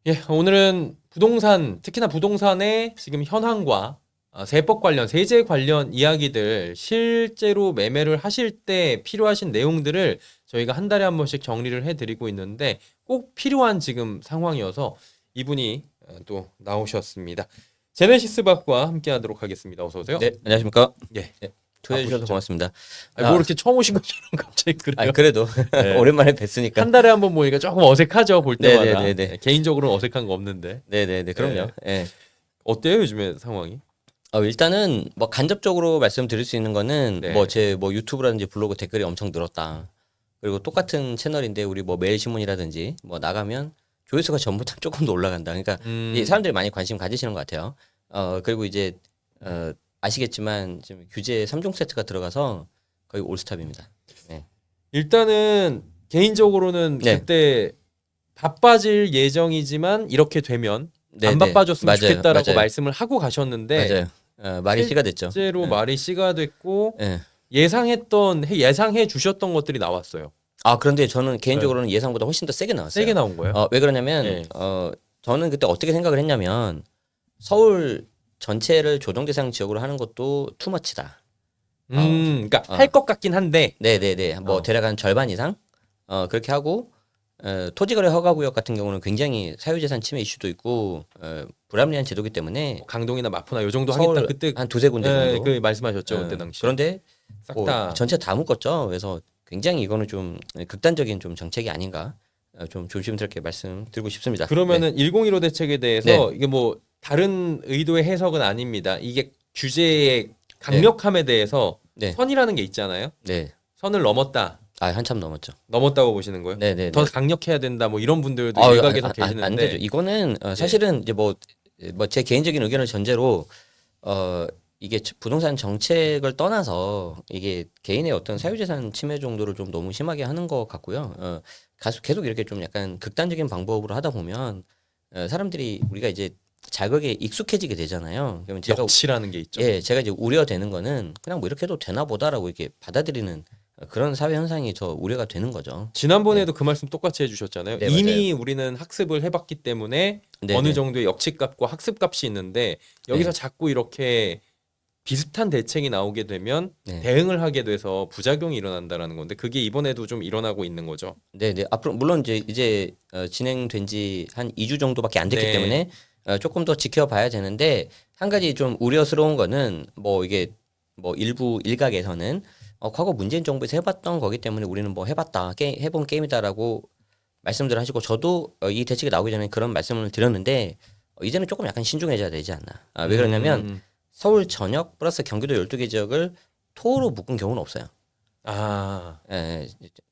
예, 오늘은 부동산, 특히나 부동산의 지금 현황과 세법 관련, 세제 관련 이야기들 실제로 매매를 하실 때 필요하신 내용들을 저희가 한 달에 한 번씩 정리를 해드리고 있는데 꼭 필요한 지금 상황이어서 이분이 또 나오셨습니다. 제네시스 박과 함께 하도록 하겠습니다. 어서 오세요. 네, 안녕하십니까? 예. 네, 초대해 주셔서 바쁘시죠? 고맙습니다. 뭐 이렇게 처음 오신 것처럼 갑자기 그래요? 그래도 네. 오랜만에 뵀으니까. 한 달에 한 번 모이니까 조금 어색하죠, 볼 때마다. 네네네네. 네, 개인적으로는 어색한 거 없는데. 네네네, 그럼요. 예. 어때요, 요즘에 상황이? 일단은 뭐 간접적으로 말씀드릴 수 있는 거는 네. 뭐 제 뭐 유튜브라든지 블로그 댓글이 엄청 늘었다. 그리고 똑같은 채널인데 우리 뭐 매일신문이라든지 뭐 나가면 조회수가 전보다 조금 더 올라간다. 그러니까 이 사람들이 많이 관심 가지시는 것 같아요. 그리고 이제 아시겠지만 지금 규제 3종 세트가 들어가서 거의 올스탑입니다. 네. 일단은 개인적으로는 네. 그때 바빠질 예정이지만 이렇게 되면 네, 안 네. 바빠졌으면 맞아요, 좋겠다라고 맞아요. 말씀을 하고 가셨는데 맞아요. 말이 씨가 됐죠. 실제로 네. 말이 씨가 됐고 네. 예상해 주셨던 것들이 나왔어요. 그런데 저는 개인적으로는 예상보다 훨씬 더 세게 나왔어요. 세게 나온 거예요? 왜 그러냐면 네. 저는 그때 어떻게 생각을 했냐면 서울 전체를 조정 대상 지역으로 하는 것도 투머치다. 그러니까 할 것 같긴 한데. 네네네. 뭐 어. 대략 한 절반 이상 그렇게 하고 토지거래 허가구역 같은 경우는 굉장히 사유재산 침해 이슈도 있고 불합리한 제도기 때문에 강동이나 마포나 요 정도 서울 하겠다. 그때 한 두세 군데 정도. 그 말씀하셨죠, 그때 당시. 그런데 싹 뭐 다. 전체 다 묶었죠. 그래서 굉장히 이거는 좀 극단적인 좀 정책이 아닌가 좀 조심스럽게 말씀드리고 싶습니다. 그러면은 1015 대책에 대해서 네. 이게 뭐 다른 의도의 해석은 아닙니다. 이게 규제의 강력함에 대해서 네. 선이라는 게 있잖아요. 네. 선을 넘었다. 한참 넘었죠. 넘었다고 보시는 거예요? 네네. 더 강력해야 된다. 뭐 이런 분들도 일각에서 계시는데 안 되죠. 이거는 사실은 이제 뭐 제 개인적인 의견을 전제로 이게 부동산 정책을 떠나서 이게 개인의 어떤 사유재산 침해 정도를 좀 너무 심하게 하는 것 같고요. 계속 이렇게 좀 약간 극단적인 방법으로 하다 보면 사람들이 우리가 이제 자극에 익숙해지게 되잖아요. 그러면 제가 역치라는 게 있죠. 제가 이제 우려되는 거는 그냥 뭐 이렇게 해도 되나 보다라고 이렇게 받아들이는 그런 사회 현상이 저 우려가 되는 거죠. 지난번에도 그 말씀 똑같이 해주셨잖아요. 네, 이미 우리는 학습을 해봤기 때문에 네, 어느 네. 정도의 역치값과 학습값이 있는데 여기서 자꾸 이렇게 비슷한 대책이 나오게 되면 네. 대응을 하게 돼서 부작용이 일어난다라는 건데 그게 이번에도 좀 일어나고 있는 거죠. 네네. 앞으로 물론 이제 진행된 지 한 2주 정도밖에 안 됐기 네. 때문에 조금 더 지켜봐야 되는데 한 가지 좀 우려스러운 거는 뭐 이게 뭐 일부 일각에서는 과거 문재인 정부에서 해봤던 거기 때문에 우리는 뭐 해봤다 해본 게임이다라고 말씀들 하시고 저도 이 대책이 나오기 전에 그런 말씀을 드렸는데 이제는 조금 약간 신중해져야 되지 않나. 왜 그러냐면 서울 전역 플러스 경기도 12개 지역을 토로 묶은 경우는 없어요.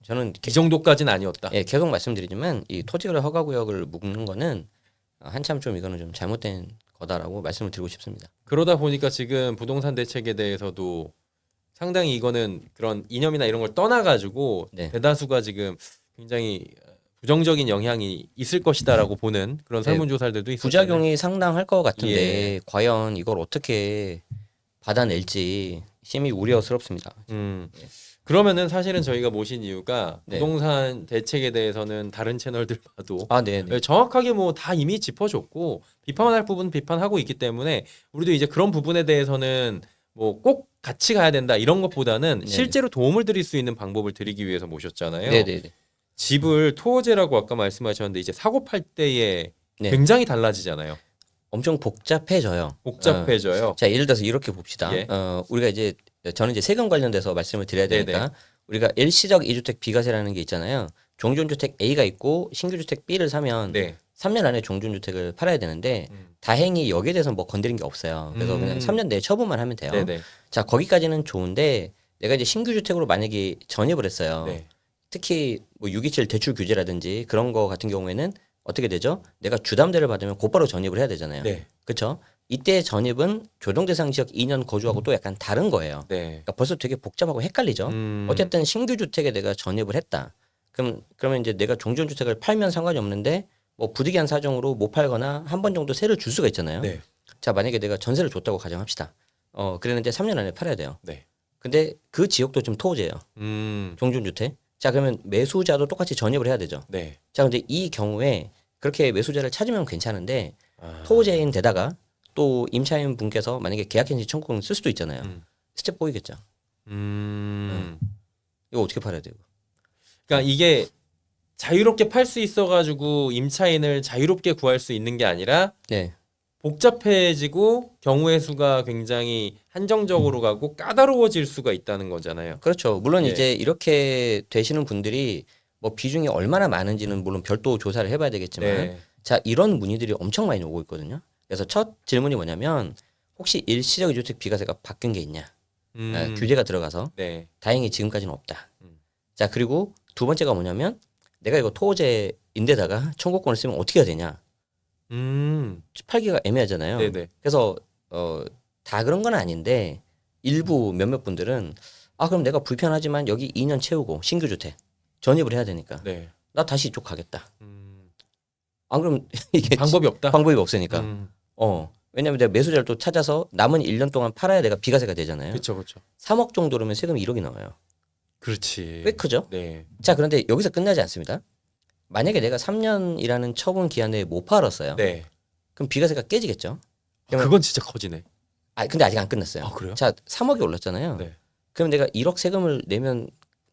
저는 이 정도까지는 아니었다. 계속 말씀드리지만 이 토지거래 허가구역을 묶는 거는 한참 좀 이거는 좀 잘못된 거다라고 말씀을 드리고 싶습니다. 그러다 보니까 지금 부동산 대책에 대해서도 상당히 이거는 그런 이념이나 이런 걸 떠나가지고 네. 대다수가 지금 굉장히 부정적인 영향이 있을 것이다라고 보는 그런 설문조사들도 있었잖아요. 부작용이 상당할 것 같은데 예. 과연 이걸 어떻게 받아낼지 심히 우려스럽습니다. 그러면은 사실은 저희가 모신 이유가 네. 부동산 대책에 대해서는 다른 채널들 봐도 네. 정확하게 뭐 다 이미 짚어줬고 비판할 부분 비판하고 있기 때문에 우리도 이제 그런 부분에 대해서는 뭐 꼭 같이 가야 된다 이런 것보다는 네네. 실제로 도움을 드릴 수 있는 방법을 드리기 위해서 모셨잖아요. 네네네. 집을 토지라고 아까 말씀하셨는데 이제 사고 팔 때에 네. 굉장히 달라지잖아요. 엄청 복잡해져요. 복잡해져요. 자, 예를 들어서 이렇게 봅시다. 예. 우리가 이제 저는 이제 세금 관련돼서 말씀을 드려야 되니까 네네. 우리가 일시적 이주택 비과세라는 게 있잖아요. 종전주택 A가 있고 신규주택 B를 사면 네. 3년 안에 종전주택을 팔아야 되는데 다행히 여기에 대해서 뭐 건드린 게 없어요. 그래서 그냥 3년 내에 처분만 하면 돼요. 네네. 자, 거기까지는 좋은데 내가 이제 신규주택으로 만약에 전입을 했어요. 네. 특히 뭐 627 대출 규제라든지 그런 거 같은 경우에는 어떻게 되죠? 내가 주담대를 받으면 곧바로 전입을 해야 되잖아요. 네. 그렇죠? 이때 전입은 조정 대상 지역 2년 거주하고 또 약간 다른 거예요. 네. 그러니까 벌써 되게 복잡하고 헷갈리죠. 어쨌든 신규 주택에 내가 전입을 했다. 그러면 이제 내가 종전 주택을 팔면 상관이 없는데 뭐 부득이한 사정으로 못 팔거나 한 번 정도 세를 줄 수가 있잖아요. 네. 자, 만약에 내가 전세를 줬다고 가정합시다. 그랬는데 3년 안에 팔아야 돼요. 네. 근데 그 지역도 좀 토지예요. 종전 주택. 자, 그러면 매수자도 똑같이 전입을 해야 되죠. 네. 자, 근데 이 경우에 그렇게 매수자를 찾으면 괜찮은데 아. 토지인 데다가 또 임차인 분께서 만약에 계약행위 청구권 쓸 수도 있잖아요. 스텝 보이겠죠. 이거 어떻게 팔아야 돼요? 그러니까 이게 자유롭게 팔 수 있어가지고 임차인을 자유롭게 구할 수 있는 게 아니라 네. 복잡해지고 경우의 수가 굉장히 한정적으로 가고 까다로워질 수가 있다는 거잖아요. 그렇죠. 물론 예. 이제 이렇게 되시는 분들이 뭐 비중이 얼마나 많은지는 물론 별도 조사를 해봐야 되겠지만 네. 자 이런 문의들이 엄청 많이 오고 있거든요. 그래서 첫 질문이 뭐냐면 혹시 일시적 이주택 비과세가 바뀐 게 있냐? 규제가 들어가서 네. 다행히 지금까지는 없다. 음. 자 그리고 두 번째가 뭐냐면 내가 이거 토지인데다가 청구권을 쓰면 어떻게 해야 되냐? 팔기가 애매하잖아요. 네네. 그래서 다 그런 건 아닌데 일부 몇몇 분들은 아 그럼 내가 불편하지만 여기 2년 채우고 신규 주택 전입을 해야 되니까 네. 나 다시 이쪽 가겠다. 안 그럼 이게 방법이 없다. 방법이 없으니까. 왜냐면 내가 매수자를 또 찾아서 남은 1년 동안 팔아야 내가 비과세가 되잖아요. 그렇죠, 그렇죠. 3억 정도로면 세금이 1억이 나와요. 그렇지. 꽤 크죠? 네. 자 그런데 여기서 끝나지 않습니다. 만약에 내가 3년이라는 처분 기한 내에 못 팔았어요. 네. 그럼 비과세가 깨지겠죠. 그러면- 그건 진짜 커지네. 아 근데 아직 안 끝났어요. 아 그래요? 자 3억이 올랐잖아요. 네. 그럼 내가 1억 세금을 내면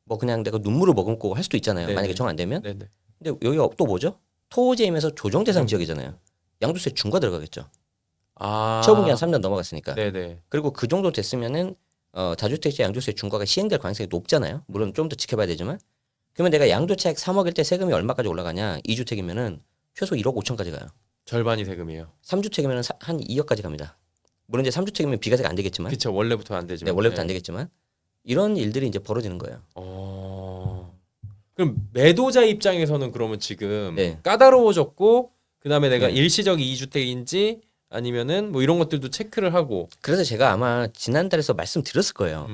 뭐 그냥 내가 눈물을 머금고 할 수도 있잖아요. 네네. 만약에 정 안 되면. 네네. 근데 여기가 또 뭐죠? 토지임에서 조정대상 지역이잖아요. 양도세 중과 들어가겠죠. 아. 처분 기한 3년 넘어갔으니까. 네네. 그리고 그 정도 됐으면은 다주택자 양도세 중과가 시행될 가능성이 높잖아요. 물론 좀 더 지켜봐야 되지만. 그러면 내가 양도차익 3억일 때 세금이 얼마까지 올라가냐? 2주택이면은 최소 1억 5천까지 가요. 절반이 세금이에요. 3주택이면은 한 2억까지 갑니다. 물론 이제 3주택이면 비과세가 안 되겠지만. 그렇죠. 원래부터 안 네, 되지만. 원래부터 네. 안 되겠지만 이런 일들이 이제 벌어지는 거예요. 그럼 매도자 입장에서는 그러면 지금 네. 까다로워졌고 그다음에 내가 네. 일시적 이주택인지 아니면은 뭐 이런 것들도 체크를 하고. 그래서 제가 아마 지난달에서 말씀드렸을 거예요.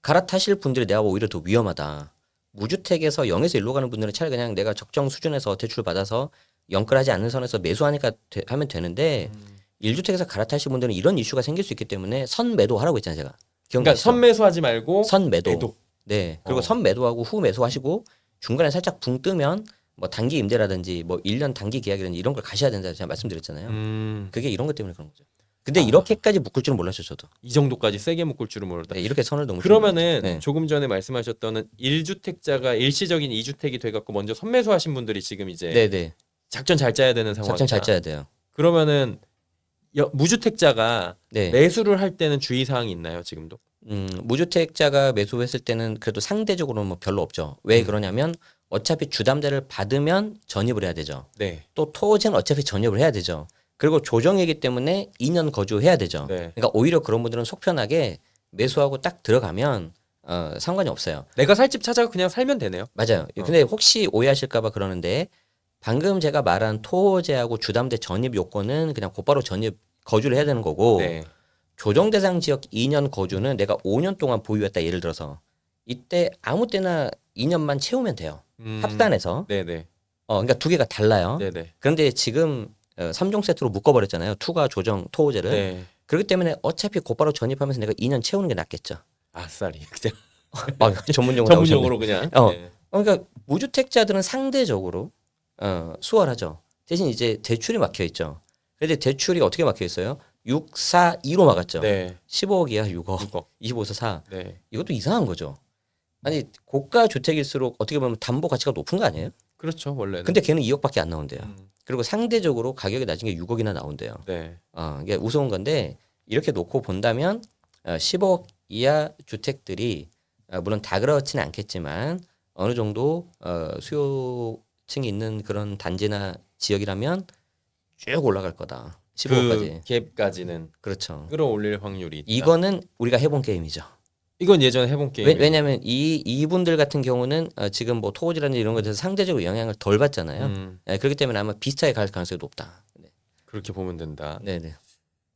갈아타실 분들이 내가 오히려 더 위험하다. 무주택에서 0에서 1로 가는 분들은 차라리 그냥 내가 적정 수준에서 대출 받아서 영끌하지 않는 선에서 매수하니까 하면 되는데 1주택에서 갈아타실 분들은 이런 이슈가 생길 수 있기 때문에 선매도하라고 했잖아요, 제가. 그러니까 기억나시죠? 선매수하지 말고 선매도. 매도. 네. 그리고 선매도하고 후 매수하시고 중간에 살짝 붕 뜨면 뭐 단기 임대라든지 뭐 1년 단기 계약이라든지 이런 걸 가셔야 된다 제가 말씀드렸잖아요. 그게 이런 것 때문에 그런 거죠. 근데 이렇게까지 묶을 줄은 몰랐죠, 저도. 이 정도까지 세게 묶을 줄은 모르다. 네, 이렇게 선을 넘을 줄은 그러면은 몰랐죠. 네. 조금 전에 말씀하셨던 1주택자가 일시적인 2주택이 돼갖고 먼저 선매수하신 분들이 지금 이제 네, 네. 작전 잘 짜야 되는 상황이다. 작전 잘 짜야 돼요. 그러면은 무주택자가 네. 매수를 할 때는 주의 사항이 있나요, 지금도? 무주택자가 매수했을 때는 그래도 상대적으로는 뭐 별로 없죠. 왜 그러냐면 어차피 주담대를 받으면 전입을 해야 되죠. 네. 또 토지는 어차피 전입을 해야 되죠. 그리고 조정이기 때문에 2년 거주해야 되죠. 네. 그러니까 오히려 그런 분들은 속 편하게 매수하고 딱 들어가면 상관이 없어요. 내가 살 집 찾아가 그냥 살면 되네요. 맞아요. 근데 혹시 오해하실까봐 그러는데 방금 제가 말한 토지하고 주담대 전입 요건은 그냥 곧바로 전입 거주를 해야 되는 거고 네. 조정 대상 지역 2년 거주는 내가 5년 동안 보유했다 예를 들어서 이때 아무 때나 2년만 채우면 돼요. 합산해서. 네네. 그러니까 두 개가 달라요. 네네. 그런데 지금 3종 세트로 묶어버렸잖아요. 투가 조정 토호제를. 네. 그렇기 때문에 어차피 곧바로 전입하면서 내가 2년 채우는 게 낫겠죠. 아싸리. 그냥 전문 용어 전문용어로 그냥. 네. 그러니까 무주택자들은 상대적으로 수월하죠. 대신 이제 대출이 막혀 있죠. 그런데 대출이 어떻게 막혀 있어요? 6, 4, 2로 막았죠. 네. 15억이야 6억, 6억. 25에서 4. 네. 이것도 이상한 거죠. 아니 고가 주택일수록 어떻게 보면 담보 가치가 높은 거 아니에요? 그렇죠, 원래는. 근데 걔는 2억밖에 안 나온대요. 음. 그리고 상대적으로 가격이 낮은 게 6억이나 나온대요. 네. 이게 우스운 건데 이렇게 놓고 본다면 10억 이하 주택들이 물론 다 그렇지는 않겠지만 어느 정도 수요층이 있는 그런 단지나 지역이라면 쭉 올라갈 거다. 15억까지. 그 갭까지는 그렇죠. 끌어올릴 확률이 있다. 이거는 우리가 해본 게임이죠. 이건 예전에 해본 게임. 왜냐하면 이분들 같은 경우는 지금 뭐 토지라든지 이런 것에 대해서 상대적으로 영향을 덜 받잖아요. 그렇기 때문에 아마 비슷하게 갈 가능성이 높다. 네. 그렇게 보면 된다. 네네.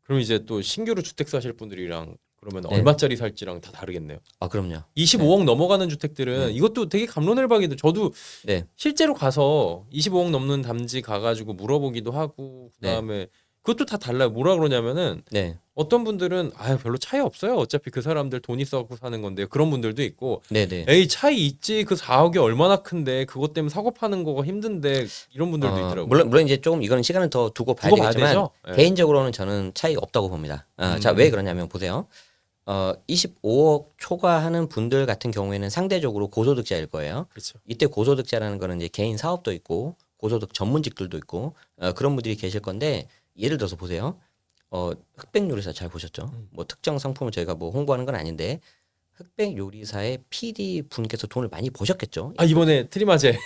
그럼 이제 또 신규로 주택 사실 분들이랑 그러면 네. 얼마짜리 살지랑 다 다르겠네요. 그럼요. 25억 넘어가는 주택들은 네. 이것도 되게 갑론을박이도 저도 네. 실제로 가서 25억 넘는 담지 가가지고 물어보기도 하고 그다음에 그것도 다 달라요. 뭐라 그러냐면은 네, 어떤 분들은 별로 차이 없어요. 어차피 그 사람들 돈 있어갖고 사는 건데 그런 분들도 있고 네, 네. 에이 차이 있지 그 4억이 얼마나 큰데 그것 때문에 사고 파는 거가 힘든데 이런 분들도 있더라고요. 물론 이제 조금 이거는 시간을 더 두고 봐야 두고 봐야 되겠지만 되죠? 예. 개인적으로는 저는 차이가 없다고 봅니다. 자, 왜 그러냐면 보세요. 25억 초과하는 분들 같은 경우에는 상대적으로 고소득자일 거예요. 그렇죠. 이때 고소득자라는 거는 이제 개인 사업도 있고 고소득 전문직들도 있고 그런 분들이 계실 건데 예를 들어서 보세요. 흑백 요리사 잘 보셨죠? 뭐 특정 상품을 저희가 뭐 홍보하는 건 아닌데 흑백 요리사의 PD 분께서 돈을 많이 버셨겠죠? 이번에 트리마제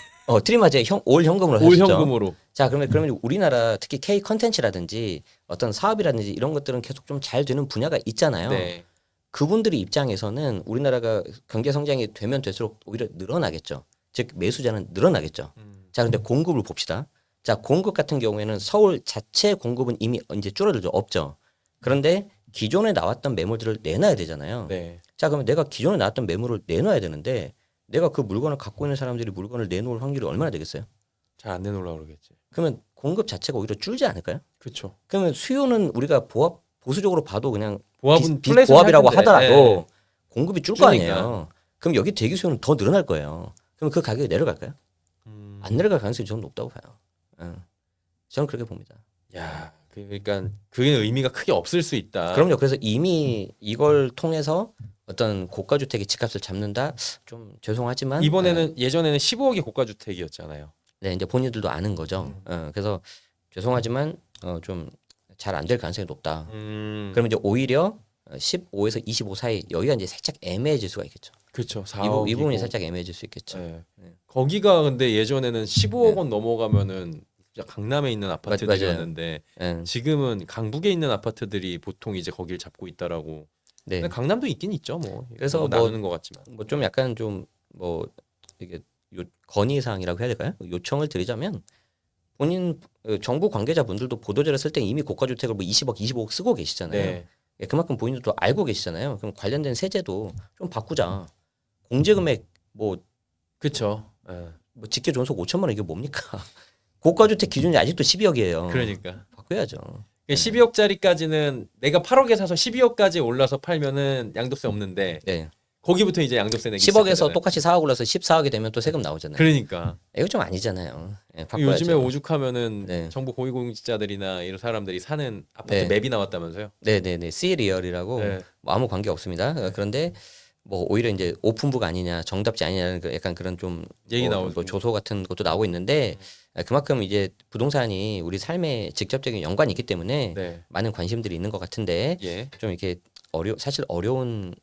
트리마제 올 현금으로 올 하셨죠. 현금으로. 자, 그러면 우리나라 특히 K 컨텐츠라든지 어떤 사업이라든지 이런 것들은 계속 좀 잘 되는 분야가 있잖아요. 네. 그분들이 입장에서는 우리나라가 경제 성장이 되면 될수록 오히려 늘어나겠죠. 즉 매수자는 늘어나겠죠. 자, 근데 공급을 봅시다. 자, 공급 같은 경우에는 서울 자체 공급은 이미 이제 줄어들죠. 없죠. 그런데 기존에 나왔던 매물들을 내놔야 되잖아요. 네. 자, 그러면 내가 기존에 나왔던 매물을 내놔야 되는데 내가 그 물건을 갖고 있는 사람들이 물건을 내놓을 확률이 얼마나 되겠어요? 잘 안 내놓으려고 그러겠지. 그러면 공급 자체가 오히려 줄지 않을까요? 그렇죠. 그러면 수요는 우리가 보수적으로 봐도 그냥 보합은 비보합이라고 플랫은 할 텐데. 하더라도 공급이 줄 거 줄으니까. 아니에요. 그럼 여기 대기 수요는 더 늘어날 거예요. 그럼 그 가격이 내려갈까요? 안 내려갈 가능성이 저는 높다고 봐요. 저는 그렇게 봅니다. 야, 그러니까 그게 의미가 크게 없을 수 있다. 그럼요. 그래서 이미 이걸 통해서 어떤 고가 주택의 집값을 잡는다. 좀 죄송하지만 이번에는 예전에는 15억이 고가 주택이었잖아요. 네, 이제 본인들도 아는 거죠. 그래서 죄송하지만 좀 잘 안 될 가능성이 높다. 그러면 이제 오히려 15에서 25 사이 여기가 이제 살짝 애매해질 수가 있겠죠. 그렇죠. 이 부분이 4억이고. 살짝 애매해질 수 있겠죠. 네. 네. 거기가 근데 예전에는 15억 원 넘어가면은 진짜 강남에 있는 아파트들이었는데 예. 지금은 강북에 있는 아파트들이 보통 이제 거길 잡고 있다라고. 네. 근데 강남도 있긴 있죠, 뭐. 그래서 뭐 나누는 것 같지만. 뭐 좀 약간 좀 뭐 이게 건의 사항이라고 해야 될까요? 요청을 드리자면 본인 정부 관계자분들도 보도자료 쓸 때 이미 고가 주택을 뭐 20억, 25억 쓰고 계시잖아요. 네. 예, 그만큼 본인들도 알고 계시잖아요. 그럼 관련된 세제도 좀 바꾸자. 공제 금액 뭐 그렇죠. 뭐 직계 존속 5천만 원 이게 뭡니까? 고가 주택 기준이 아직도 12억이에요. 그러니까. 바꿔야죠. 12억짜리까지는 내가 8억에 사서 12억까지 올라서 팔면은 양도세 없는데 네. 거기부터 이제 양도세 내기 10억에서 시작하잖아요. 똑같이 4억 올라서 14억이 되면 또 세금 나오잖아요. 그러니까 이거 좀 아니잖아요. 예, 바꿔야죠. 요즘에 오죽하면은 네. 정부 고위공직자들이나 이런 사람들이 사는 아파트 네. 맵이 나왔다면서요? 네네네. C리얼이라고 네. 뭐 아무 관계 없습니다. 그런데 뭐 오히려 이제 오픈북 아니냐, 정답지 아니냐는 약간 그런 좀 얘기 뭐 나오고. 조소 같은 것도 나오고 있는데 그만큼 이제 부동산이 우리 삶에 직접적인 연관이 있기 때문에 네. 많은 관심들이 있는 것 같은데 예. 좀 이렇게 사실 어려운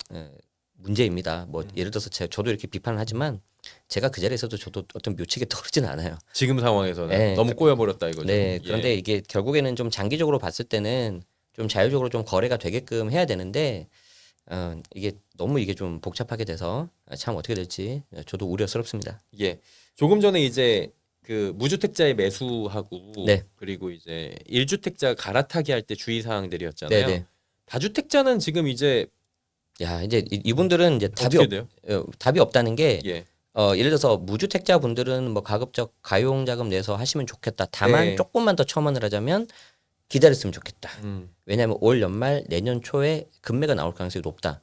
문제입니다. 뭐 예를 들어서 저도 이렇게 비판을 하지만 제가 그 자리에서도 저도 어떤 묘책에 떠오르지는 않아요. 지금 상황에서는 네. 너무 꼬여버렸다 이거죠. 네. 예. 그런데 이게 결국에는 좀 장기적으로 봤을 때는 좀 자율적으로 좀 거래가 되게끔 해야 되는데 이게 너무 이게 좀 복잡하게 돼서 참 어떻게 될지 저도 우려스럽습니다. 예. 조금 전에 이제 그 무주택자의 매수하고 네. 그리고 이제 1주택자 갈아타기 할 때 주의 사항들이었잖아요. 네네. 다주택자는 지금 이제 야 이제 이분들은 이제 어떻게 돼요? 답이 없다는 게 예. 예를 들어서 무주택자 분들은 뭐 가급적 가용자금 내서 하시면 좋겠다. 다만 네. 조금만 더 첨언을 하자면 기다렸으면 좋겠다. 왜냐하면 올 연말 내년 초에 금매가 나올 가능성이 높다.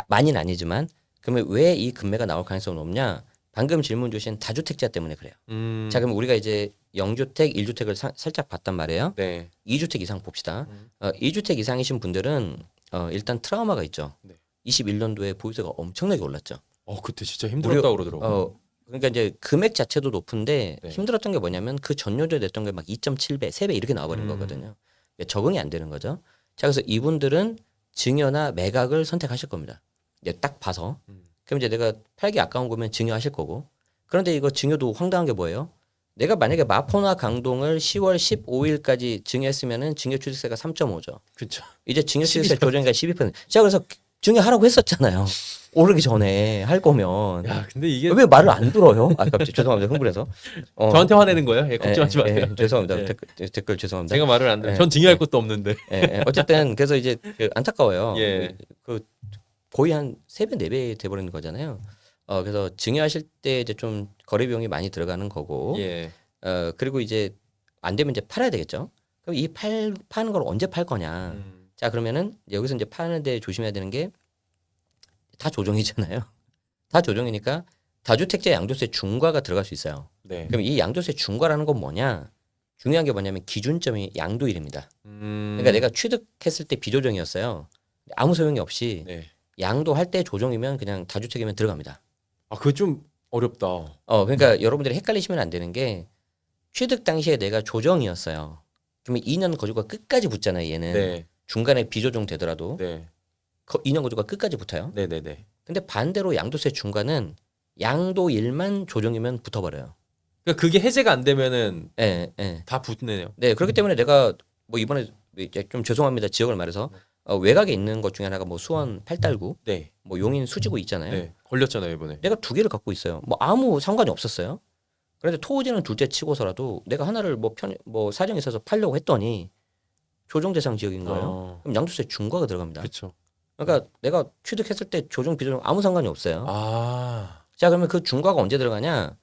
많이는 아니지만 그러면 왜 이 금매가 나올 가능성이 높냐? 방금 질문 주신 다주택자 때문에 그래요. 자 그럼 우리가 이제 0주택, 1주택을 살짝 봤단 말이에요. 네. 2주택 이상 봅시다. 2주택 이상이신 분들은 일단 트라우마가 있죠. 네. 21년도에 보유세가 엄청나게 올랐죠. 그때 진짜 힘들었다고 그러더라고요. 그러니까 이제 금액 자체도 높은데 네. 힘들었던 게 뭐냐면 그 전년도에 냈던 게 막 2.7배, 3배 이렇게 나와버린 거거든요. 그러니까 적응이 안 되는 거죠. 자 그래서 이분들은 증여나 매각을 선택하실 겁니다. 이제 딱 봐서. 그럼 이제 내가 팔기 아까운 거면 증여하실 거고. 그런데 이거 증여도 황당한 게 뭐예요? 내가 만약에 마포나 강동을 10월 15일까지 증여했으면은 증여취득세가 3.5죠. 그렇죠. 이제 증여취득세 조정이가 12%. 제가 그래서 증여하라고 했었잖아요. 오르기 전에 할 거면. 야, 근데 이게 왜 말을 안 들어요? 갑자기 죄송합니다. 흥분해서. 저한테 화내는 거예요? 예, 걱정하지 마세요. 죄송합니다. 예. 댓글 죄송합니다. 제가 말을 안 들어요. 예, 전 증여할 것도 없는데. 어쨌든 그래서 이제 안타까워요. 예. 그 거의 한 3배, 4배 돼버리는 거잖아요. 그래서 증여하실 때 이제 좀 거래 비용이 많이 들어가는 거고. 예. 그리고 이제 안 되면 이제 팔아야 되겠죠. 그럼 이 파는 걸 언제 팔 거냐? 자 그러면은 여기서 이제 파는데 조심해야 되는 게 다 조정이잖아요. 다 조정이니까 다주택자 양도세 중과가 들어갈 수 있어요. 네. 그럼 이 양도세 중과라는 건 뭐냐? 중요한 게 뭐냐면 기준점이 양도일입니다. 그러니까 내가 취득했을 때 비조정이었어요. 아무 소용이 없이 네. 양도할 때 조정이면 그냥 다주택이면 들어갑니다. 아, 그거 좀 어렵다. 그러니까 여러분들이 헷갈리시면 안 되는 게 취득 당시에 내가 조정이었어요. 그러면 2년 거주가 끝까지 붙잖아요. 얘는 네. 중간에 비조정 되더라도 네. 2년 거주가 끝까지 붙어요. 네, 네, 네. 근데 반대로 양도세 중과는 양도일만 조정이면 붙어버려요. 그러니까 그게 해제가 안 되면은 예, 예. 다 붙네요. 네, 그렇기 때문에 내가 뭐 이번에 이제 좀 죄송합니다. 지역을 말해서 외곽에 있는 것 중에 하나가 뭐 수원 팔달구, 네. 뭐 용인 수지구 있잖아요. 네. 걸렸잖아요, 이번에. 내가 두 개를 갖고 있어요. 뭐 아무 상관이 없었어요. 그런데 토지는 둘째 치고서라도 내가 하나를 뭐 사정이 있어서 팔려고 했더니 조정 대상 지역인 거예요. 그럼 양도세 중과가 들어갑니다. 그렇죠. 그러니까 내가 취득했을 때 조정 비조정 아무 상관이 없어요. 아. 자 그러면 그 중과가 언제 들어가냐?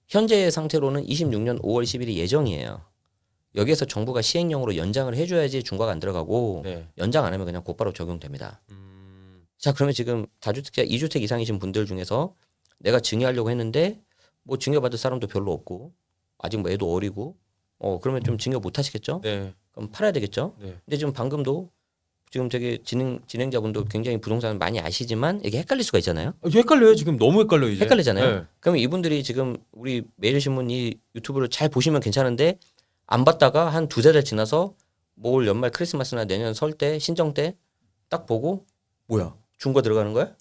현재 상태로는 26년 5월 10일이 예정이에요. 여기에서 정부가 시행령으로 연장을 해줘야지 중과가 안 들어가고 네. 연장 안 하면 그냥 곧바로 적용됩니다. 자 그러면 지금 다주택자 2주택 이상이신 분들 중에서 내가 증여하려고 했는데 뭐 증여받을 사람도 별로 없고 아직 뭐 애도 어리고 그러면 좀 증여 못 하시겠죠? 네. 그럼 팔아야 되겠죠? 네. 근데 지금 방금도 지금 되게 진행자분도 굉장히 부동산 많이 아시지만 이게 헷갈릴 수가 있잖아요. 헷갈려요. 지금 너무 헷갈려요, 이제. 헷갈리잖아요. 네. 그러면 이분들이 지금 우리 매일신문 이 유튜브를 잘 보시면 괜찮은데 안 봤다가 한 두세 달 지나서 뭐 올 연말 크리스마스나 내년 설 때 신정 때 딱 보고 뭐야 중과 들어가는 거야?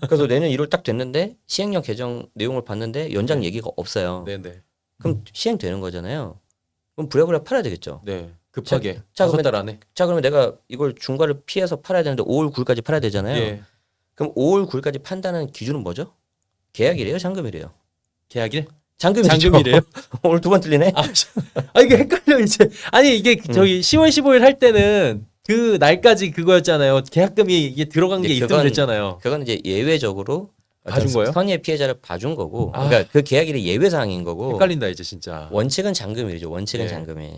그래서 내년 1월 딱 됐는데 시행령 개정 내용을 봤는데 연장 얘기가 없어요. 네, 네. 그럼 시행되는 거잖아요. 그럼 부랴부랴 팔아야 되겠죠. 네. 급하게. 자, 5달 안에. 자 그러면 내가 이걸 중과를 피해서 팔아야 되는데 5월 9일까지 팔아야 되잖아요. 예. 그럼 5월 9일까지 판다는 기준은 뭐죠? 계약이래요, 잔금이래요? 계약일? 잔금이죠. 잔금이래요? 오늘 두 번 틀리네. 이게 헷갈려 이제. 아니 이게 저기 10월 15일 할 때는 그 날까지 그거였잖아요. 계약금이 이게 들어간 게 이제 입금됐잖아요. 그건 이제 예외적으로 봐준 거예요? 선의의 피해자를 봐준 거고, 아. 그러니까 그 계약일이 예외 사항인 거고. 헷갈린다 이제 진짜. 원칙은 잔금일이죠. 원칙은 네. 잔금이.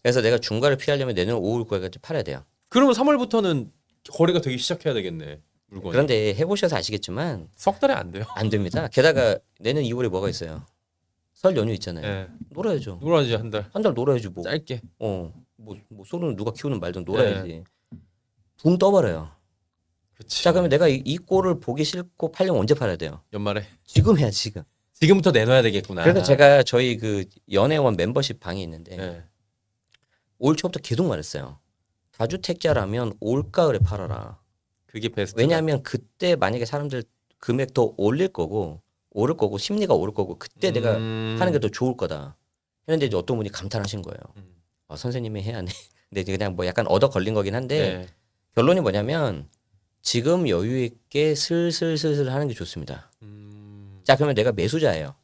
그래서 내가 중과를 피하려면 내년 5월 9일까지 팔아야 돼요. 그러면 3월부터는 거래가 되기 시작해야 되겠네. 물건이. 그런데 해보셔서 아시겠지만 석 달에 안 돼요. 안 됩니다. 게다가 내년 2월에 뭐가 있어요? 설 연휴 있잖아요. 예. 놀아야죠. 놀아야지 한 달. 한 달 놀아야지 뭐. 짧게. 뭐 소는 누가 키우는 말든 놀아야지. 붕 떠버려요. 그치. 자 그러면 내가 이 꼴을 보기 싫고 팔려면 언제 팔아야 돼요? 연말에. 지금 해야 지금. 지금부터 내놔야 되겠구나. 그래서 제가 저희 그 연애원 멤버십 방이 있는데 예. 올 초부터 계속 말했어요. 다주택자라면 올가을에 팔아라. 그게 베스트. 왜냐하면 그때 만약에 사람들 금액 더 올릴 거고 오를 거고 심리가 오를 거고 그때 내가 하는 게 더 좋을 거다. 했는데 이제 어떤 분이 감탄하신 거예요. 선생님이 해야 하네. 근데 이제 그냥 뭐 약간 얻어 걸린 거긴 한데 네. 결론이 뭐냐면 지금 여유 있게 슬슬 하는 게 좋습니다. 자 그러면 내가 매수자예요.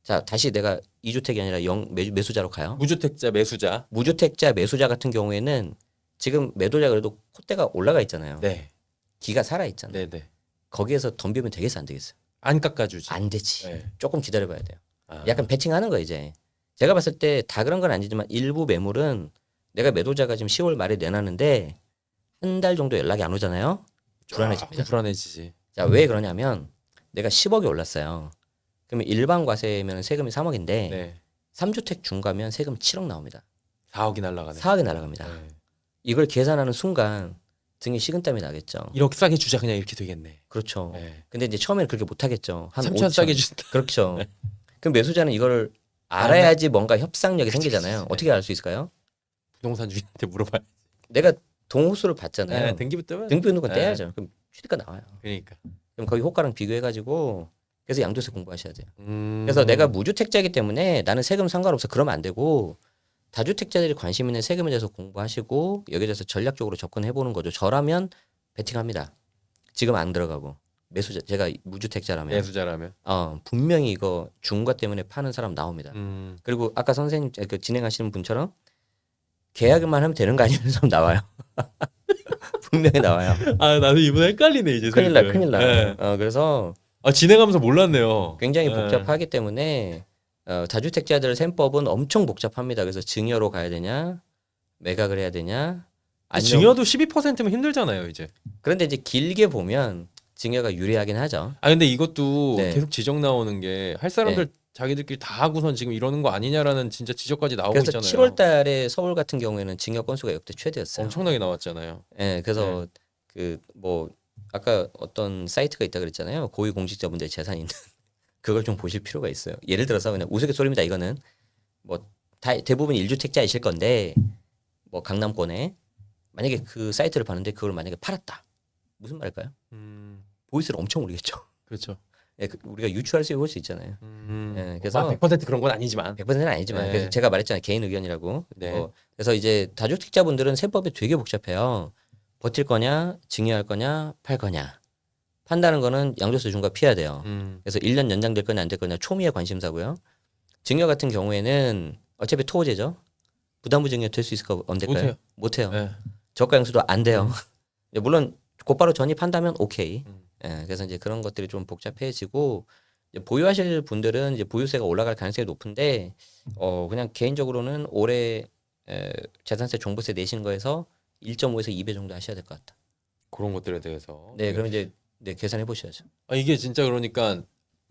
자 다시 내가 2주택이 아니라 매수자로 가요. 무주택자 매수자. 무주택자 매수자 같은 경우에는 지금 매도자 그래도 콧대가 올라가 있잖아요. 네. 기가 살아 있잖아요. 네, 네. 거기에서 덤비면 되겠어 안 되겠어? 안 깎아주지. 안 되지. 네. 조금 기다려봐야 돼요. 아. 약간 배팅하는 거 이제. 제가 봤을 때 다 그런 건 아니지만 일부 매물은 내가 매도자가 지금 10월 말에 내놨는데 한 달 정도 연락이 안 오잖아요. 불안해집니다. 불안해지지. 자 왜 그러냐면 내가 10억이 올랐어요. 그러면 일반 과세면 세금이 3억인데 네. 3주택 중과면 세금 7억 나옵니다. 4억이 날라가네. 4억이 날아갑니다. 네. 이걸 계산하는 순간 등에 식은땀이 나겠죠. 1억 싸게 주자 그냥 이렇게 되겠네. 그렇죠. 네. 근데 이제 처음에는 그렇게 못 하겠죠. 한 3천 5천. 싸게 주신다. 그렇죠. 그럼 매수자는 이걸 알아야지 뭔가 협상력이 생기잖아요. 네. 어떻게 알 수 있을까요? 부동산 주인한테 물어봐요. 내가 동호수를 봤잖아요. 네, 등기부터 뜨면. 등기 있는 건 네. 떼야죠. 그럼 취득가 나와요. 그러니까. 그럼 거기 호가랑 비교해가지고 그래서 양도세 공부하셔야 돼요. 그래서 내가 무주택자이기 때문에 나는 세금 상관없어 그러면 안 되고 다주택자들이 관심 있는 세금에 대해서 공부하시고 여기에 대해서 전략적으로 접근해보는 거죠. 저라면 베팅합니다. 지금 안 들어가고 매수자 제가 무주택자라면 매수자라면. 분명히 이거 중과 때문에 파는 사람 나옵니다. 그리고 아까 선생님 그 진행하시는 분처럼 계약만 하면 되는 거 아니냐는 사람 나와요. 분명히 나와요. 아 나도 이번에 헷갈리네 이제. 큰일 나, 큰일 나. 네. 그래서 아 진행하면서 몰랐네요. 굉장히 네. 복잡하기 때문에 다주택자들 셈법은 엄청 복잡합니다. 그래서 증여로 가야 되냐, 매각을 해야 되냐, 아니면 증여도 12%면 힘들잖아요, 이제. 그런데 이제 길게 보면 증여가 유리하긴 하죠. 아 근데 이것도 네. 계속 지적 나오는 게 할 사람들 자기들끼리 다 하고선 지금 이러는 거 아니냐라는 진짜 지적까지 나오고 그래서 있잖아요. 7월달에 서울 같은 경우에는 증여 건수가 역대 최대였어요. 엄청나게 나왔잖아요. 예, 그래서 그 뭐 아까 어떤 사이트가 있다 그랬잖아요. 고위공직자분들의 재산이 있는 그걸 좀 보실 필요가 있어요. 예를 들어서 그냥 우스갯소리입니다. 이거는 뭐 대부분 1주택자이실 건데 뭐 강남권에 만약에 그 사이트를 봤는데 그걸 만약에 팔았다. 무슨 말일까요? 보이스를 엄청 올리겠죠. 그렇죠. 예, 우리가 유추할 수 볼 수 있잖아요. 예, 그래서 100% 그런 건 아니지만. 100%는 아니지만 네. 그래서 제가 말했잖아요. 개인 의견이라고. 네. 그래서 이제 다주택자분들은 세법이 되게 복잡해요. 버틸 거냐, 증여할 거냐, 팔 거냐. 판다는 거는 양도세 중과 피해야 돼요. 그래서 1년 연장될 거냐 안 될 거냐 초미의 관심사고요. 증여 같은 경우에는 어차피 토호제죠. 부담부 증여 될 수 있을까 안 될까요? 못해요. 네. 저가 양수도 안 돼요. 물론 곧바로 전입한다면 오케이. 음. 예, 그래서 이제 그런 것들이 좀 복잡해지고 이제 보유하실 분들은 이제 보유세가 올라갈 가능성이 높은데 그냥 개인적으로는 올해 재산세 종부세 내시는 거에서 1.5에서 2배 정도 하셔야 될 것 같다. 그런 것들에 대해서. 네, 그럼 이제 계산해 보셔야죠. 이게 진짜 그러니까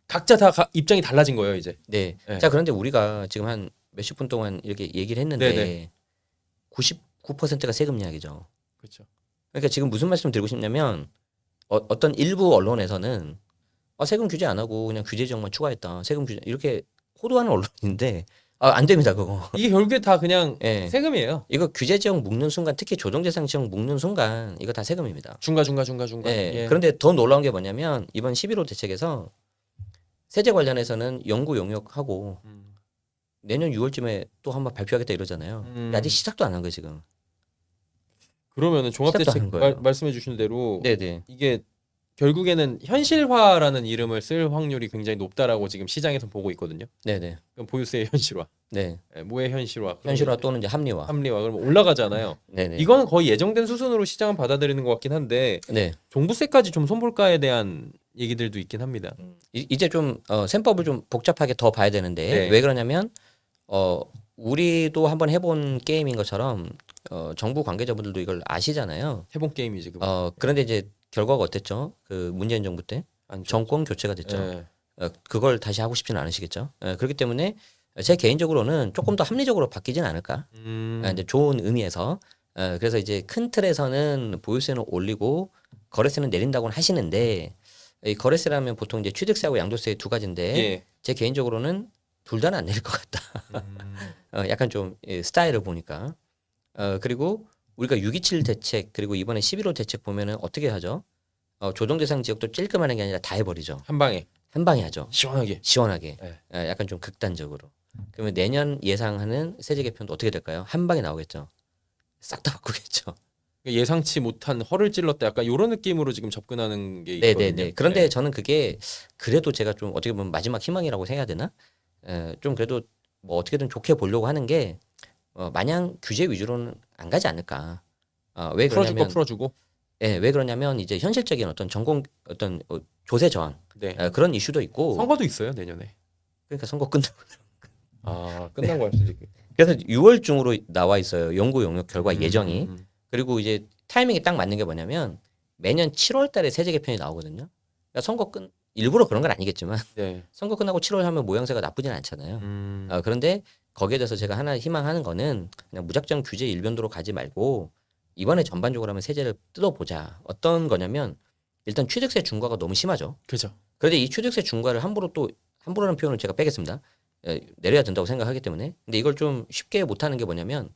각자 다 입장이 달라진 거예요, 이제. 네. 네. 자, 그런데 우리가 지금 한 몇십 분 동안 이렇게 얘기를 했는데 네네. 99%가 세금 이야기죠. 그렇죠. 그러니까 지금 무슨 말씀 드리고 싶냐면 어떤 일부 언론에서는 세금 규제 안 하고 그냥 규제 지역만 추가했다. 세금 규제 이렇게 호도하는 언론인데 안 됩니다, 그거. 이게 결국에 다 그냥 예. 세금이에요. 이거 규제 지역 묶는 순간 특히 조정대상 지역 묶는 순간 이거 다 세금입니다. 중과. 예. 예. 그런데 더 놀라운 게 뭐냐면 이번 11호 대책에서 세제 관련해서는 연구 용역하고 내년 6월쯤에 또 한번 발표하겠다 이러잖아요. 근데 아직 시작도 안 한 거예요, 지금. 그러면은 시작도 종합대책 안 한 거예요. 말씀해 주신 대로 네네. 이게 결국에는 현실화라는 이름을 쓸 확률이 굉장히 높다라고 지금 시장에서 보고 있거든요. 네네. 그럼 보유세의 현실화, 네. 모의 현실화, 현실화 또는 이제 합리화. 합리화 그러면 올라가잖아요. 네네. 이거는 거의 예정된 수순으로 시장은 받아들이는 것 같긴 한데 네. 종부세까지 좀 손볼까에 대한 얘기들도 있긴 합니다. 이제 좀 셈법을 좀 복잡하게 더 봐야 되는데 네. 왜 그러냐면 우리도 한번 해본 게임인 것처럼 정부 관계자분들도 이걸 아시잖아요. 해본 게임이지 그거. 그런데 이제 결과가 어땠죠? 그 문재인 정부 때 안 좋았죠. 정권 교체가 됐죠. 예. 그걸 다시 하고 싶지는 않으시겠죠. 그렇기 때문에 제 개인적으로는 조금 더 합리적으로 바뀌진 않을까. 이제 좋은 의미에서 그래서 이제 큰 틀에서는 보유세는 올리고 거래세는 내린다고는 하시는데 이 거래세라면 보통 이제 취득세하고 양도세 두 가지인데 예. 제 개인적으로는 둘 다는 안 내릴 것 같다. 약간 좀 스타일을 보니까 그리고 우리가 6.27 대책 그리고 이번에 11호 대책 보면은 어떻게 하죠? 조정대상 지역도 찔끔하는 게 아니라 다 해버리죠. 한 방에 한 방에 하죠. 시원하게. 시원하게. 네. 약간 좀 극단적으로. 그러면 내년 예상하는 세제 개편도 어떻게 될까요? 한 방에 나오겠죠. 싹 다 바꾸겠죠. 예상치 못한 허를 찔렀다 약간 이런 느낌으로 지금 접근하는 게 있거든요. 네네네. 그런데 네. 저는 그게 그래도 제가 좀 어떻게 보면 마지막 희망이라고 해야 되나? 좀 그래도 뭐 어떻게든 좋게 보려고 하는 게 마냥 규제 위주로는 안 가지 않을까. 왜 풀어줄 거 그러냐면 풀어주고. 왜 그러냐면 이제 현실적인 어떤 어떤 조세 저항 네. 그런 이슈도 있고 선거도 있어요 내년에. 그러니까 선거 끝나고 끝난 거야 수도 있고. 그래서 6월 중으로 나와 있어요. 연구 용역 결과 예정이. 음. 그리고 이제 타이밍이 딱 맞는 게 뭐냐면 매년 7월 달에 세제 개편이 나오거든요. 그러니까 선거 끝 일부러 그런 건 아니겠지만 네. 선거 끝나고 7월 하면 모양새가 나쁘진 않잖아요. 그런데 거기에 대해서 제가 하나 희망하는 거는 그냥 무작정 규제 일변도로 가지 말고 이번에 전반적으로 한번 세제를 뜯어보자. 어떤 거냐면 일단 취득세 중과가 너무 심하죠. 그죠. 그런데 이 취득세 중과를 함부로라는 표현을 제가 빼겠습니다. 내려야 된다고 생각하기 때문에. 근데 이걸 좀 쉽게 못하는 게 뭐냐면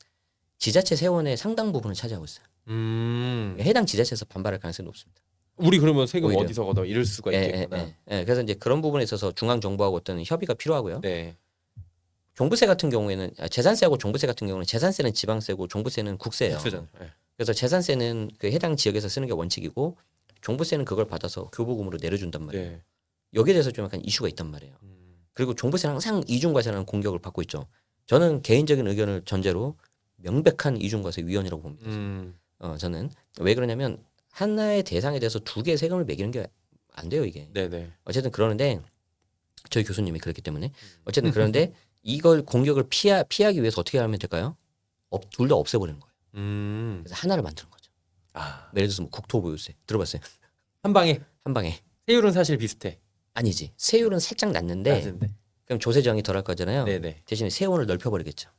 지자체 세원의 상당 부분을 차지하고 있어요. 해당 지자체에서 반발할 가능성이 높습니다. 우리 그러면 세금 오히려. 어디서 걷어 이럴 수가 있겠구나. 그래서 이제 그런 부분에 있어서 중앙 정부하고 어떤 협의가 필요하고요. 네. 종부세 같은 경우에는 재산세하고 종부세 같은 경우는 재산세는 지방세고 종부세는 국세예요. 국세잖아요. 네. 그래서 재산세는 그 해당 지역에서 쓰는 게 원칙이고 종부세는 그걸 받아서 교부금으로 내려준단 말이에요. 네. 여기에 대해서 좀 약간 이슈가 있단 말이에요. 그리고 종부세는 항상 이중과세라는 공격을 받고 있죠. 저는 개인적인 의견을 전제로 명백한 이중과세 위헌이라고 봅니다. 저는 왜 그러냐면 하나의 대상에 대해서 두 개의 세금을 매기는 게 안 돼요 이게. 네네. 어쨌든 그러는데 저희 교수님이 그랬기 때문에 어쨌든 그런데 이걸 공격을 피하기 위해서 어떻게 하면 될까요? 둘 다 없애버리는 거예요. 그래서 하나를 만드는 거죠. 아, 예를 들어서 뭐 국토보유세 들어봤어요? 한 방에 한 방에 세율은 사실 비슷해. 아니지. 세율은 살짝 낮는데 낮은데. 그럼 조세 저항이 덜할 거잖아요. 네네. 대신에 세원을 넓혀버리겠죠.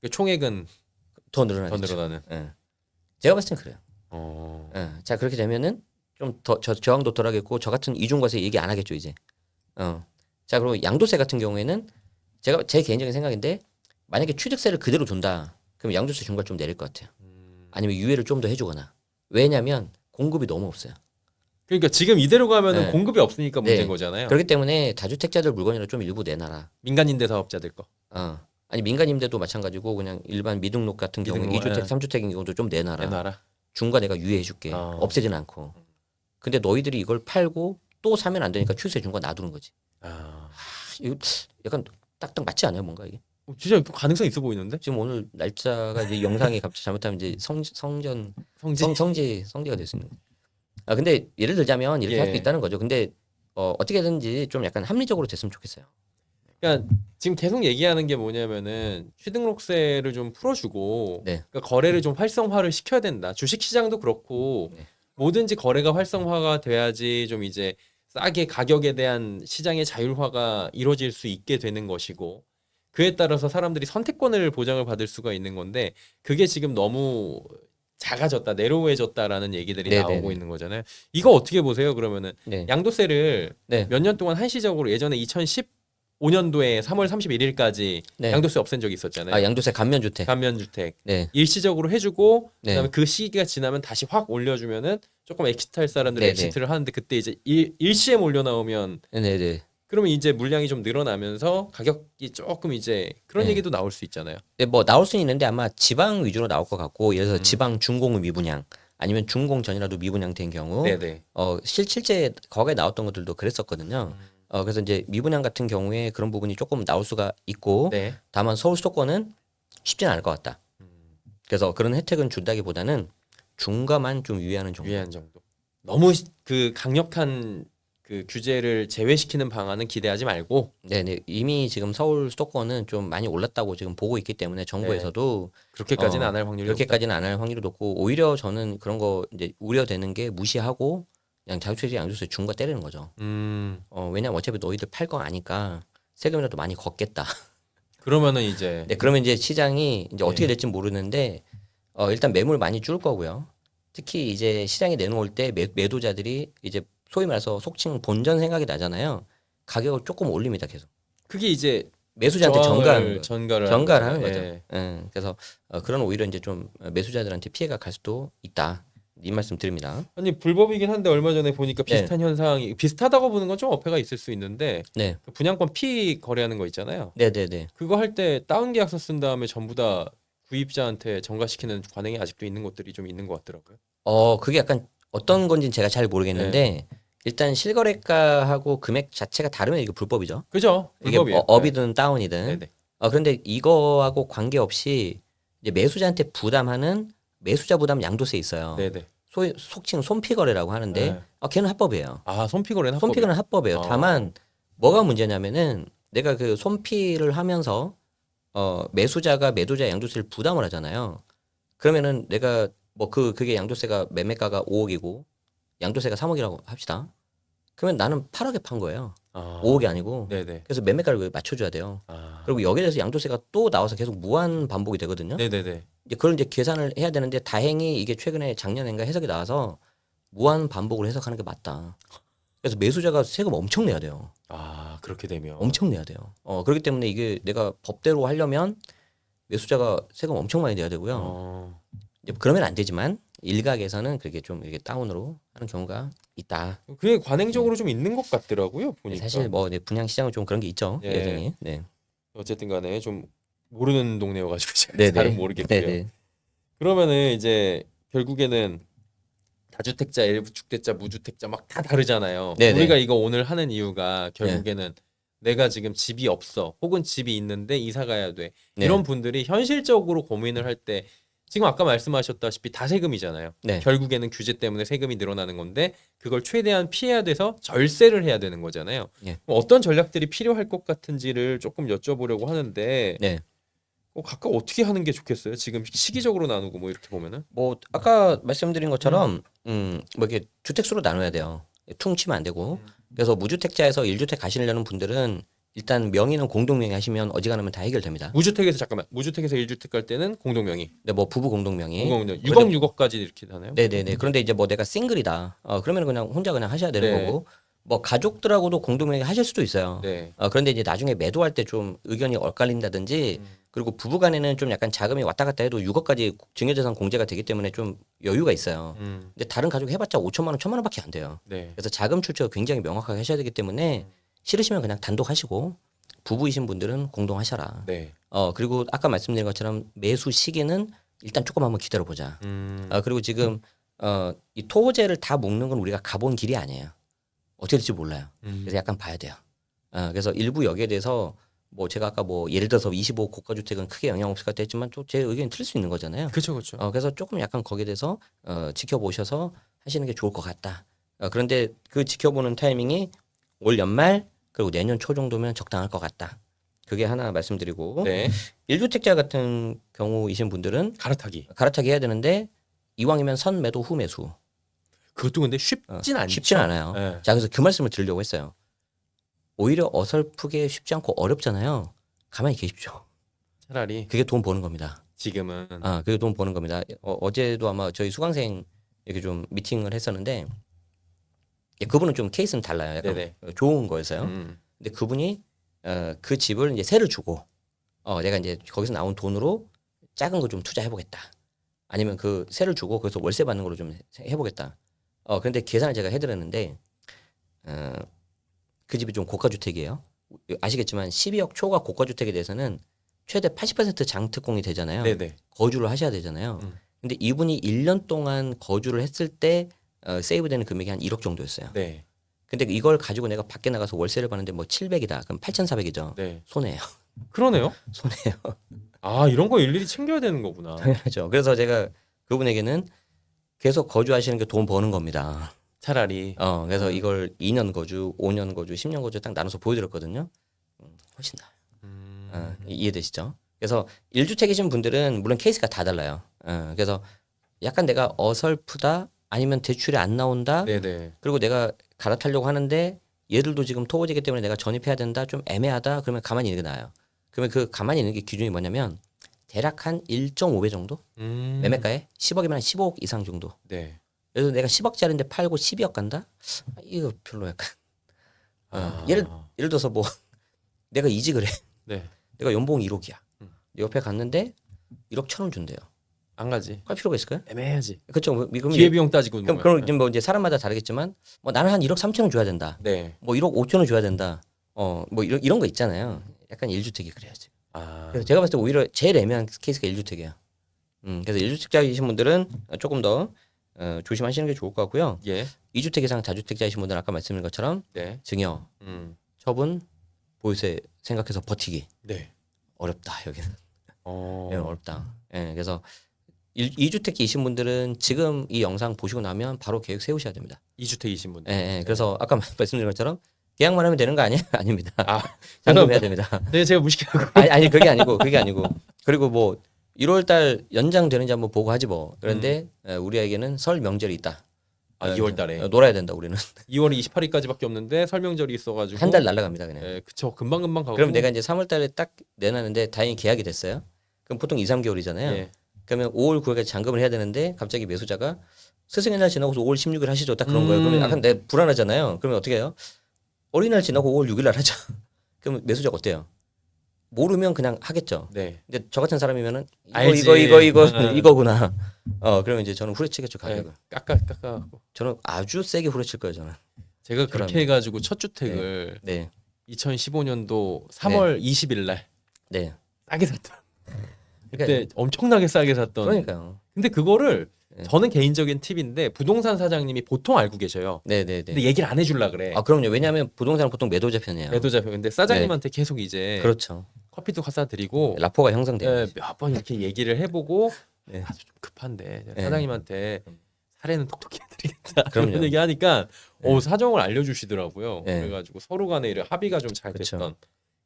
그 총액은 더 더 늘어나겠죠. 늘어나는. 예. 제가 봤을 땐 그래요. 어. 예. 자 그렇게 되면은 좀 더 저항도 덜하겠고 저 같은 이중과세 얘기 안 하겠죠 이제. 자 그리고 양도세 같은 경우에는 제가 제 개인적인 생각인데 만약에 취득세를 그대로 둔다. 그럼 양도세 중과 좀 내릴 것 같아요. 아니면 유예를 좀 더 해주거나. 왜냐하면 공급이 너무 없어요. 그러니까 지금 이대로 가면은 네. 공급이 없으니까 문제인 네. 거잖아요. 그렇기 때문에 다주택자들 물건이라 좀 일부 내놔라. 민간 임대 사업자들 거. 아니 민간 임대도 마찬가지고 그냥 일반 미등록 같은 경우에 미등록, 2주택, 예. 3주택인 경우도 좀 내놔라. 내놔라. 중과 내가 유예해줄게. 없애진 않고. 근데 너희들이 이걸 팔고 또 사면 안 되니까 취득세 중과 놔두는 거지. 이거 약간 딱딱 맞지 않아요, 뭔가 이게? 진짜 가능성 있어 보이는데? 지금 오늘 날짜가 이제 영상이 갑자기 잘못하면 이제 성지가 될 수 있는. 근데 예를 들자면 이렇게 할 수 예. 있다는 거죠. 근데 어떻게든지 좀 약간 합리적으로 됐으면 좋겠어요. 그러니까 지금 계속 얘기하는 게 뭐냐면은 취등록세를 좀 풀어주고 네. 그러니까 거래를 좀 활성화를 시켜야 된다. 주식시장도 그렇고 네. 뭐든지 거래가 활성화가 돼야지 좀 이제 싸게 가격에 대한 시장의 자율화가 이루어질 수 있게 되는 것이고 그에 따라서 사람들이 선택권을 보장을 받을 수가 있는 건데 그게 지금 너무 작아졌다, 내로워졌다라는 얘기들이 네네네. 나오고 있는 거잖아요. 이거 어떻게 보세요? 그러면은 네. 양도세를 네. 몇 년 동안 한시적으로 예전에 2015년도에 3월 31일까지 네. 양도세 없앤 적이 있었잖아요. 양도세 감면주택. 감면주택 네. 일시적으로 해주고 네. 그다음에 그 시기가 지나면 다시 확 올려주면은 조금 엑시트할 사람들이 네네. 엑시트를 하는데 그때 이제 일시에 몰려 나오면 네네. 그러면 이제 물량이 좀 늘어나면서 가격이 조금 이제 그런 네. 얘기도 나올 수 있잖아요. 네, 뭐 나올 수는 있는데 아마 지방 위주로 나올 것 같고 예를 들어서 음. 지방 중공 미분양 아니면 중공 전이라도 미분양된 경우 네네. 실제 과거에 나왔던 것들도 그랬었거든요. 그래서 이제 미분양 같은 경우에 그런 부분이 조금 나올 수가 있고 네. 다만 서울 수도권은 쉽지는 않을 것 같다. 그래서 그런 혜택은 준다기보다는 중과만 좀 유예하는 정도. 유예한 정도. 너무 그 강력한 그 규제를 제외시키는 방안은 기대하지 말고 네네. 이미 지금 서울 수도권은 좀 많이 올랐다고 지금 보고 있기 때문에 정부에서도 그렇게까지는 안 할 확률이 그렇게까지는 안 할 확률이 높고 오히려 저는 그런 거 이제 우려되는 게 무시하고 그냥 자유투자 양도세 중과 때리는 거죠. 높다. 왜냐면 어차피 너희들 팔 거 아니까 세금이라도 많이 걷겠다. 그러면은 이제 네, 그러면 이제 시장이 이제 어떻게 네. 될지 모르는데 일단 매물 많이 줄 거고요. 특히 이제 시장에 내놓을 때 매도자들이 이제 소위 말해서 속칭 본전 생각이 나잖아요. 가격을 조금 올립니다, 계속. 그게 이제 매수자한테 전가하는 거예요. 전가를 하는 거죠. 예. 그래서 그런 오히려 이제 좀 매수자들한테 피해가 갈 수도 있다. 이 말씀 드립니다. 아니 불법이긴 한데 얼마 전에 보니까 네. 비슷한 현상이 비슷하다고 보는 건 좀 어폐가 있을 수 있는데 네, 그 분양권 피 거래하는 거 있잖아요. 네, 네, 네. 그거 할 때 다운 계약서 쓴 다음에 전부 다 구입자한테 전가시키는 관행이 아직도 있는 곳들이 좀 있는 것 같더라고요. 그게 약간 어떤 건지는 제가 잘 모르겠는데 일단 실거래가하고 금액 자체가 다르면 이게 불법이죠. 그죠? 이게 불법이에요. 업이든 다운이든. 네네. 그런데 이거하고 관계없이 이제 매수자한테 부담하는 매수자 부담 양도세 있어요. 네네. 속칭 손피거래라고 하는데 네. 걔는 합법이에요. 아 손피거래는 손피거래는 합법이에요. 아. 다만 뭐가 문제냐면은 내가 그 손피를 하면서 매수자가 매도자 양도세를 부담을 하잖아요. 그러면은 내가 뭐 그게 양도세가 매매가가 5억이고 양도세가 3억이라고 합시다. 그러면 나는 8억에 판 거예요. 아. 5억이 아니고. 네네. 그래서 매매가를 맞춰줘야 돼요. 아. 그리고 여기에 대해서 양도세가 또 나와서 계속 무한 반복이 되거든요. 네네네. 이제 그걸 이제 계산을 해야 되는데 다행히 이게 최근에 작년인가 해석이 나와서 무한 반복을 해석하는 게 맞다. 그래서 매수자가 세금 엄청 내야 돼요. 아 그렇게 되면 엄청 내야 돼요. 그렇기 때문에 이게 내가 법대로 하려면 매수자가 세금 엄청 많이 내야 되고요. 이제 그러면 안 되지만 일각에서는 그렇게 좀 이렇게 다운으로 하는 경우가 있다. 그게 관행적으로 좀 있는 것 같더라고요 보니까. 사실 뭐 분양 시장은 좀 그런 게 있죠. 예. 여전히. 네. 어쨌든 간에 좀 모르는 동네여가지고 제가 네네. 잘은 모르겠고요. 네네. 그러면은 이제 결국에는 다주택자, 일주택자, 무주택자 막 다 다르잖아요. 네네. 우리가 이거 오늘 하는 이유가 결국에는 내가 지금 집이 없어 혹은 집이 있는데 이사 가야 돼 네. 이런 분들이 현실적으로 고민을 할 때 지금 아까 말씀하셨다시피 다 세금이잖아요. 네. 결국에는 규제 때문에 세금이 늘어나는 건데 그걸 최대한 피해야 돼서 절세를 해야 되는 거잖아요. 예. 어떤 전략들이 필요할 것 같은지를 조금 여쭤보려고 하는데 네. 각각 어떻게 하는 게 좋겠어요? 지금 시기적으로 나누고 뭐 이렇게 보면은 뭐 아까 말씀드린 것처럼 뭐 이렇게 주택수로 나눠야 돼요. 퉁치면 안 되고. 그래서 무주택자에서 1주택 가시려는 분들은 일단 명의는 공동명의 하시면 어지간하면 다 해결됩니다. 무주택에서 잠깐만 무주택에서 1주택 갈 때는 공동명의, 근데 뭐 부부 공동명의. 6억 6억까지 이렇게 하나요? 네네네. 그런데 이제 뭐 내가 싱글이다. 그러면 그냥 혼자 그냥 하셔야 되는 네. 거고. 뭐 가족들하고도 공동명의 하실 수도 있어요. 네. 그런데 이제 나중에 매도할 때 좀 의견이 엇갈린다든지 그리고 부부간에는 좀 약간 자금이 왔다 갔다 해도 6억까지 증여재산 공제가 되기 때문에 좀 여유가 있어요. 근데 다른 가족 해봤자 5천만 원, 1천만 원밖에 안 돼요. 네. 그래서 자금 출처가 굉장히 명확하게 하셔야 되기 때문에 싫으시면 그냥 단독 하시고 부부이신 분들은 공동 하셔라. 네. 그리고 아까 말씀드린 것처럼 매수 시기는 일단 조금 한번 기다려 보자. 그리고 지금 이 토호제를 다 묶는 건 우리가 가본 길이 아니에요. 어떻게 될지 몰라요. 그래서 약간 봐야 돼요. 그래서 일부 여기에 대해서 뭐 제가 아까 뭐 예를 들어서 25 고가주택은 크게 영향 없을 것 같다 했지만 또 제 의견이 틀릴 수 있는 거잖아요. 그렇죠, 그렇죠. 그래서 조금 약간 거기에 대해서 지켜보셔서 하시는 게 좋을 것 같다. 그런데 그 지켜보는 타이밍이 올 연말 그리고 내년 초 정도면 적당할 것 같다. 그게 하나 말씀드리고 네. 1주택자 같은 경우이신 분들은 갈아타기. 갈아타기 해야 되는데 이왕이면 선 매도 후 매수. 그것도 근데 쉽진 않죠. 쉽진 않아요. 네. 자, 그래서 그 말씀을 드리려고 했어요. 오히려 어설프게 쉽지 않고 어렵잖아요. 가만히 계십시오. 차라리 그게 돈 버는 겁니다. 지금은 그게 돈 버는 겁니다. 어제도 아마 저희 수강생 이렇게 좀 미팅을 했었는데 그분은 좀 케이스는 달라요. 약간 네네. 좋은 거였어요. 근데 그분이 그 집을 이제 세를 주고 내가 이제 거기서 나온 돈으로 작은 거 좀 투자해 보겠다. 아니면 그 세를 주고 거기서 월세 받는 걸로 좀 해보겠다. 그런데 계산을 제가 해드렸는데 그 집이 좀 고가주택이에요. 아시겠지만 12억 초과 고가주택에 대해서는 최대 80% 장특공이 되잖아요. 네네. 거주를 하셔야 되잖아요. 근데 이분이 1년 동안 거주를 했을 때 세이브되는 금액이 한 1억 정도였어요. 네. 근데 이걸 가지고 내가 밖에 나가서 월세를 받는데 뭐 700이다. 그럼 8,400이죠. 네. 손해예요. 그러네요. 손해예요. 아, 이런 거 일일이 챙겨야 되는 거구나. 당연하죠. 그래서 제가 그분에게는 계속 거주하시는 게 돈 버는 겁니다. 차라리. 그래서 이걸 2년 거주, 5년 거주, 10년 거주 딱 나눠서 보여드렸거든요. 훨씬 나아요. 이해되시죠? 그래서 1주택이신 분들은 물론 케이스가 다 달라요. 그래서 약간 내가 어설프다 아니면 대출이 안 나온다. 네네. 그리고 내가 갈아타려고 하는데 얘들도 지금 토호제기 때문에 내가 전입해야 된다. 좀 애매하다. 그러면 가만히 있는 게 나아요. 그러면 그 가만히 있는 게 기준이 뭐냐면 대략 한 1.5배 정도? 매매가에 10억이면 한 15억 이상 정도. 네. 그래서 내가 10억짜리인데 팔고 12억 간다? 이거 별로 약간 예를 들어서 뭐 내가 이직을 해. 네. 내가 연봉 1억이야. 옆에 갔는데 1억 1천원 준대요. 안 가지. 갈 필요가 있을까요? 애매하지. 그렇죠. 그럼 기회비용 따지고 그럼 뭐 이제 사람마다 다르겠지만 뭐 나는 한 1억 3천원 줘야 된다. 네. 뭐 1억 5천원 줘야 된다. 뭐 이런 거 있잖아요. 약간 1주택이 그래야지. 그래서 제가 봤을 때 오히려 제일 애매한 케이스가 1주택이에요. 그래서 1주택자이신 분들은 조금 더 조심하시는 게 좋을 것 같고요. 예. 2주택 이상 다주택자이신 분들은 아까 말씀드린 것처럼 네. 증여, 처분, 보유세 생각해서 버티기 네. 어렵다 여기는. 어. 어렵다. 그래서 2주택이신 분들은 지금 이 영상 보시고 나면 바로 계획 세우셔야 됩니다. 2주택이신 분. 그래서 아까 말씀드린 것처럼 계약만 하면 되는 거 아니에요? 아닙니다. 아, 잔금해야 됩니다. 네, 제가 무식하고. 아니 그게 아니고 그리고 뭐 1월달 연장되는지 한번 보고 하지 뭐. 그런데 우리 아이에게는 설 명절이 있다. 2월 달에. 놀아야 된다 우리는. 2월 28일까지밖에 없는데 설명절이 있어가지고 한 달 날라갑니다 그냥. 네, 그쵸. 금방금방 가고. 그럼 내가 이제 3월달에 딱 내놨는데 다행히 계약이 됐어요. 그럼 보통 2, 3개월이잖아요. 예. 그러면 5월 9일까지 잔금을 해야 되는데 갑자기 매수자가 스승의 날 지나고서 5월 16일 하시죠. 딱 그런 거예요. 그러면 약간 내 불안하잖아요. 그러면 어떻게 해요? 어린이날 지나고 5월 6일 날 하자. 그러면 매수자가 어때요? 모르면 그냥 하겠죠. 네. 근데 저 같은 사람이면은 알지. 이거구나. 그러면 이제 저는 후려치겠죠 가격을. 깎아. 저는 아주 세게 후려칠 거예요 저는. 제가 그렇게 그러면. 해가지고 첫 주택을 네, 2015년도 3월 20일 날 네. 싸게 샀던. 그러니까, 그때 엄청나게 싸게 샀던. 그러니까요. 근데 그거를 네. 저는 개인적인 팁인데 부동산 사장님이 보통 알고 계셔요. 네. 근데 얘기를 안 해줄라 그래. 그럼요. 왜냐하면 부동산은 보통 매도자 편이에요. 매도자 편. 근데 사장님한테 계속 이제 그렇죠. 커피도 갖다 드리고 라포가 형성돼요. 몇 번 이렇게 얘기를 해보고 네. 좀 급한데 네. 사장님한테 사례는 톡톡히 해드리겠다. 그럼요. 그런 얘기 하니까 네. 사정을 알려주시더라고요. 네. 그래가지고 서로 간에 이런 합의가 좀 잘 그쵸. 됐던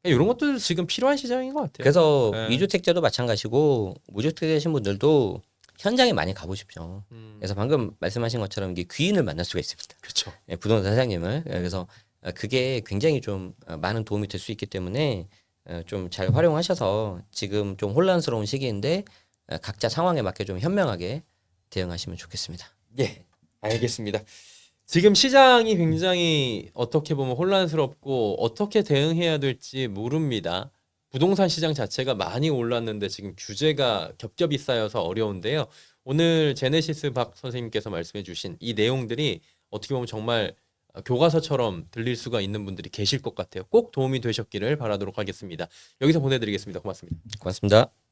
이런 것도 지금 필요한 시장인 것 같아요. 그래서 네. 이주택자도 마찬가지고 무주택 되신 분들도 현장에 많이 가보십시오. 음, 그래서 방금 말씀하신 것처럼 이게 귀인을 만날 수가 있습니다. 그렇죠. 예, 부동산 사장님을. 그래서 그게 굉장히 좀 많은 도움이 될 수 있기 때문에 좀 잘 활용하셔서 지금 좀 혼란스러운 시기인데 각자 상황에 맞게 좀 현명하게 대응하시면 좋겠습니다. 예, 알겠습니다. 지금 시장이 굉장히 어떻게 보면 혼란스럽고 어떻게 대응해야 될지 모릅니다. 부동산 시장 자체가 많이 올랐는데 지금 규제가 겹겹이 쌓여서 어려운데요. 오늘 제네시스 박 선생님께서 말씀해 주신 이 내용들이 어떻게 보면 정말 교과서처럼 들릴 수가 있는 분들이 계실 것 같아요. 꼭 도움이 되셨기를 바라도록 하겠습니다. 여기서 보내드리겠습니다. 고맙습니다. 고맙습니다.